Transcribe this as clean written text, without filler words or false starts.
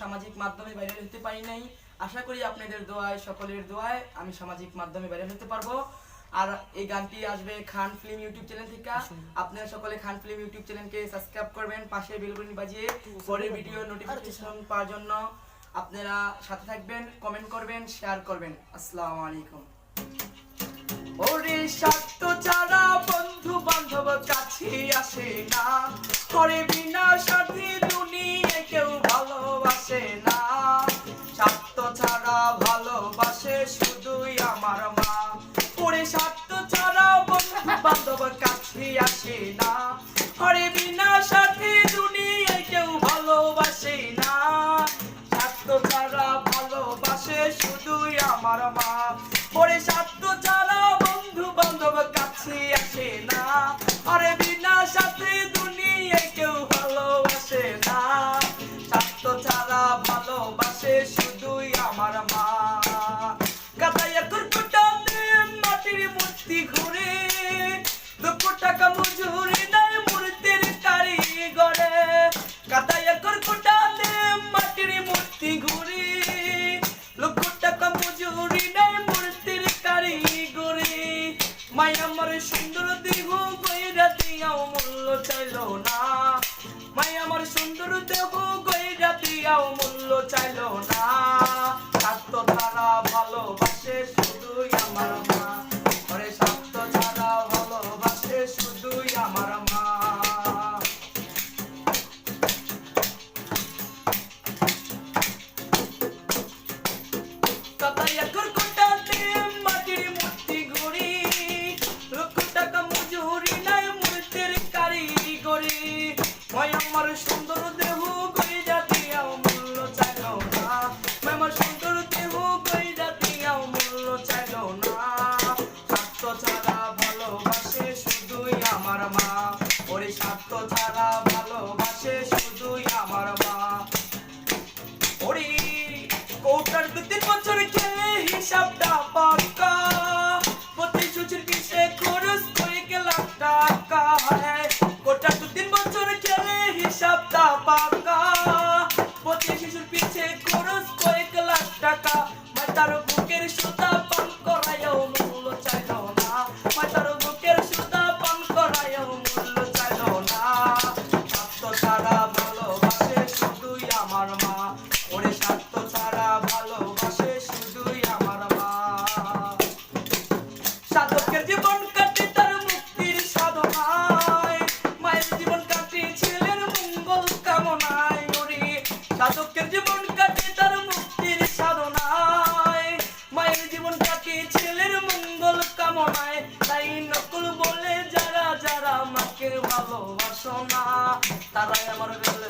সামাজিক মাধ্যমে ভাইরাল হতে পারি নাই। আশা করি আপনাদের দোয়ায়, সকলের দোয়ায় আমি সামাজিক মাধ্যমে ভাইরাল হতে পারবো। আর এই গানটি আসবে খান ফিল্ম ইউটিউব চ্যানেল থেকে। আপনারা সকলে খান ফিল্ম ইউটিউব চ্যানেলকে সাবস্ক্রাইব করবেন, পাশে বেল বাটন বাজিয়ে পরের ভিডিও নোটিফিকেশন পাওয়ার জন্য আপনারা সাথে থাকবেন, কমেন্ট করবেন, শেয়ার করবেন। আসসালামু আলাইকুম। ওরে স্বার্থ ছাড়া বন্ধু বান্ধব কাছে আসে না, করে বিনা সাথী দুনিয়ায় কেউ ভালোবাসে না। স্বার্থ ছাড়া ভালোবাসে শুধুই আমার মা। ওরে স্বার্থ ছাড়া বন্ধু বান্ধব কাছে আসে না, করে বিনা সাথী দুনিয়ায় কেউ ভালোবাসে না। স্বার্থ ছাড়া ভালোবাসে শুধুই আমার মা। ওরে স্বার্থ ছাড়া বন্ধু বান্ধব কাছে আসে না, আরে বিনা সাথে দুনিয়ায় কেউ ভালোবাসে না। স্বার্থ ছাড়া ভালোবাসে শুধুই আমার মা। কাদাইয়া কুরকুটাতে মাটির মূর্তি ঘুরে, 2 টাকা মজুরি নাই মূর্তির কারিগরে। কাদাইয়া কুরকুটাতে মাটির মূর্তি ঘুরে, 2 টাকা মজুরি নাই মূর্তির কারিগরে। মাই আমার সুন্দর দেহ গইরা দিয়াও মূল্য চাইলো না, মাই আমার সুন্দর দেহ গইরা দিয়াও মূল্য চাইলো না। স্বার্থ ছাড়া ভালোবাসে শুধুই আমার মা। ওরে স্বার্থ ছাড়া ভালোবাসে শুধুই আমার মা। কাদাইয়া কুরকুটাতে মাটির মূর্তি ঘুরি, 2 টাকা মজুরি নাই মূর্তির কারিগরি। মাই আমার সুন্দর দেহ গইরা দিয়াও মূল্য চাইলো না, মাই আমার সুন্দর দেহ গইরা দিয়াও মূল্য চাইলো না। স্বার্থ ছাড়া ভালোবাসে শুধুই আমার মা। ওরে স্বার্থ ছাড়া ভালোবাসে শুধুই আমার মা। ওরে কোটার 2-3 বছর খেলে হিসাবটা পাক্কা, প্রতি সুচির পিছে খরচ কয়েক লাখ টাকা। কোটার 2-3 বছর খেলে হিসাবটা পাক্কা, প্রতি শিশুর পিছে খরচ কয়েক লাখ টাকা। মাতার বুকের সুতা পান করায়ও মূল্য চাইলো না, মাতার বুকের সুতা পান করায়ও মূল্য চাইলো না। স্বার্থ ছাড়া ভালোবাসে শুধুই আমার মা। ওরে স্বার্থ ছাড়া ভালোবাসে শুধুই আমার মা। সাধকের জীবন কাটে তার মুক্তির সাধনায়, মায়ের জীবন কাটে ছেলের মঙ্গল কামনায়। ওরে সাধকের জীবন কাটে তার মুক্তির সাধনায়, মায়ের জীবন কাটে ছেলের মঙ্গল কামনায়। তাই নকল বলে যারা যারা মাকে ভালোবাসো না, তারাই আমার বেলে